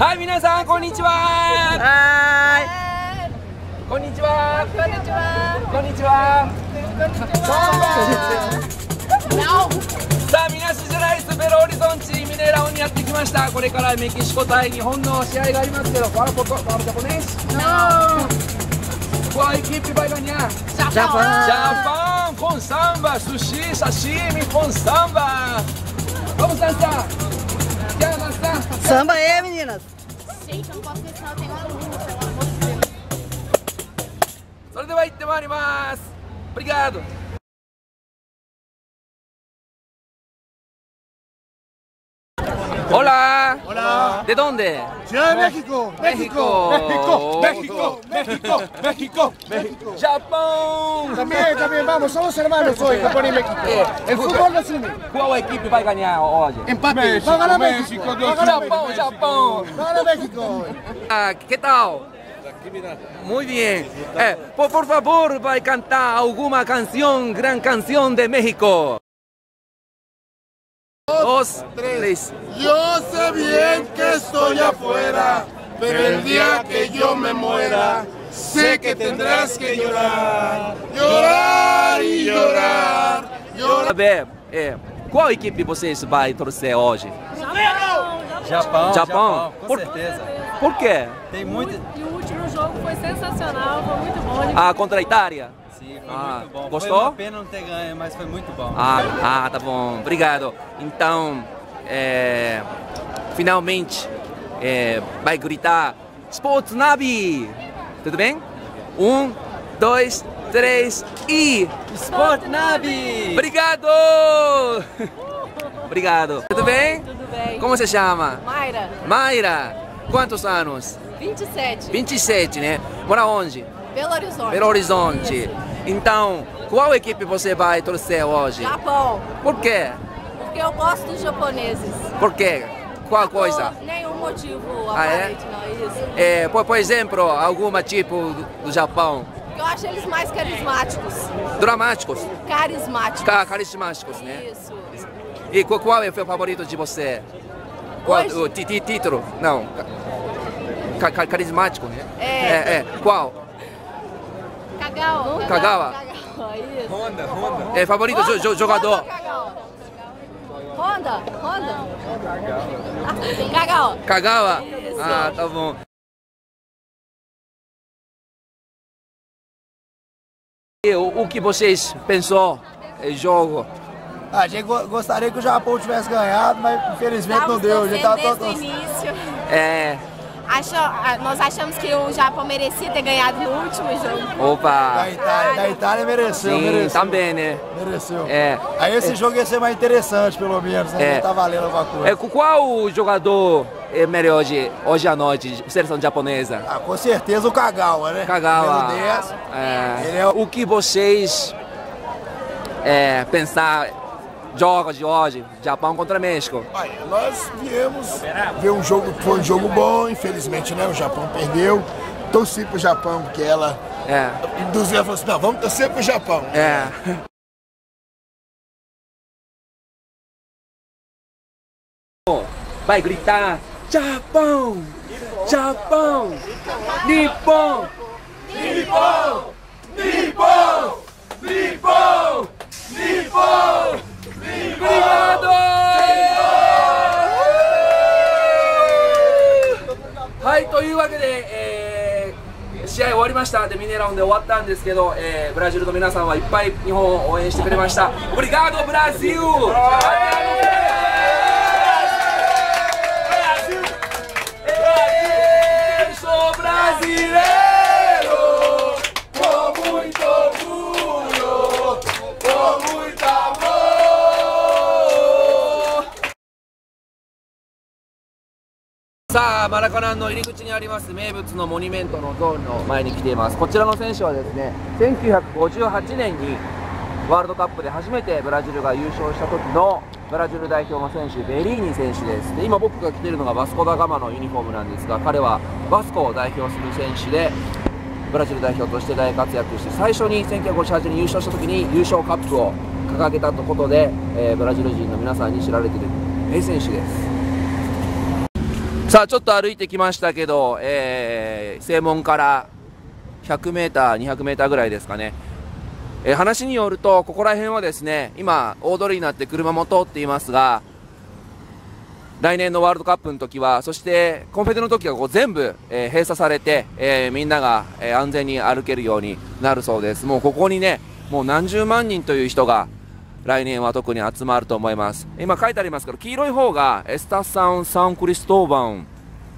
はい、皆さんこんにちは。はい。こんにちは。こんにちは。こんにちは。さあ、ミナスジェライスベロオリゾンチミネラオにやってきました。これからメキシコ対日本の試合がありますけど、ファルポコ、ファルポコネス。Qual equipe vai ganhar? Japão! Japão com samba, sushi, sashimi com samba! Vamos dançar! Quer dançar? Samba aí, meninas! Gente, eu não posso deixar, eu tenho uma luta. それでは行ってまいります。Obrigado! Hola. Hola. ¿De dónde? Ciudad de México. México. México. México. México. México. Japão. También, vamos, somos hermanos hoy, Japón y México. El fútbol no sirve. Qual equipe vai ganhar hoje? Empate. Va a ganar México. Japão, Japão. Va a ganar México. Ah, ¿qué tal? Muy bien. Por favor, vai cantar alguma canción, gran canción de México. 2, 3. Yo sé bien que estoy afuera, pero el día que yo me muera, sé que tendrás que llorar, llorar y llorar, llorar. Qual equipe vocês vai torcer hoje? Japão? Com certeza. Por quê? Tem muito. E o último jogo foi sensacional, foi muito bom. Ah, contra a Itália? Sim, foi muito bom. Gostou? Foi uma pena não ter ganho, mas foi muito bom. Tá bom. Obrigado. Então, finalmente, vai gritar Sports Navi. Tudo bem? 1, 2, 3 e... Sport Navi! Obrigado! Obrigado. Tudo bem? Tudo bem. Como você chama? Mayra, Mayra. Quantos anos? 27. 27, né? Mora onde? Belo Horizonte. Belo Horizonte. Isso. Então, qual equipe você vai torcer hoje? Japão. Por quê? Porque eu gosto dos japoneses. Por quê? Qual coisa? Por nenhum motivo Ah, é? aparente, não, isso. Por exemplo, algum tipo do Japão? Eu acho eles mais carismáticos. Dramáticos? Carismáticos. Carismáticos, né? Isso. E qual é o favorito de você? Qual, Hoje? o título? Não. Carismático, né? Qual? Kagawa. Kagawa. Isso. Honda. Favorito jogador? Honda. Kagawa. Kagawa? Isso. Ah, tá bom. E o que vocês pensou do jogo? A gente gostaria que o Japão tivesse ganhado, mas infelizmente não deu. A gente tava Desde o início. Nós achamos que o Japão merecia ter ganhado no último jogo. Opa! Da Itália mereceu, Sim, mereceu. também, né? Mereceu. Aí esse jogo ia ser mais interessante, pelo menos, né? Não tá valendo alguma coisa. Qual jogador é melhor hoje à noite, seleção japonesa? Com certeza o Kagawa, né? Kagawa. Número 10. Ele é O que vocês pensar jogos de hoje, Japão contra México? Nós viemos ver um jogo que foi um jogo bom, infelizmente, né? O Japão perdeu. Torci pro Japão, porque ela induziu, ela falou assim, não, vamos torcer pro Japão. Vai gritar Japão! Japão! Nippon! Nippon! Nippon! Nippon! Nippon! Obrigado! はい、というわけで、試合終わりました。でミネラオンで終わったんですけど、ブラジルの皆さんはいっぱい日本を応援してくれました。Obrigado, Brasil! Sou brasileiro com muito orgulho, com muito amor. さあ、マラカナンの入り口にあります名物のモニュメントのゾーンの前に来ています。こちらの選手はですね、1958年にワールドカップで初めてブラジルが優勝した時のブラジル代表の選手、ベリーニ選手です。で今僕が着ているのがバスコダガマのユニフォームなんですが、彼はバスコを代表する選手でブラジル代表として大活躍して、最初に1958年に優勝した時に優勝カップを掲げたことで、ブラジル人の皆さんに知られている名選手です。さあちょっと歩いてきましたけど、正門から100メーター200メーターぐらいですかね。話によるとここら辺はですね、今大通りになって車も通っていますが、来年のワールドカップの時は、そしてコンフェデの時はこう全部、閉鎖されて、みんなが、安全に歩けるようになるそうです。もうここにね、もう何十万人という人が来年は特に集まると思います。今書いてありますけど、黄色い方がエスタサウン・サンクリストーバン、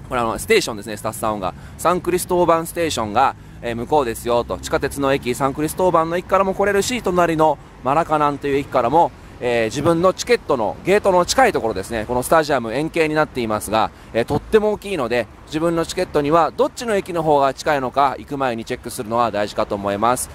これステーションですね。エスタサウンがサンクリストーバンステーションが、向こうですよと。地下鉄の駅サンクリストーバンの駅からも来れるし、隣のマラカナンという駅からも、自分のチケットのゲートの近いところですね。このスタジアム円形になっていますが、とっても大きいので、自分のチケットにはどっちの駅の方が近いのか行く前にチェックするのは大事かと思います。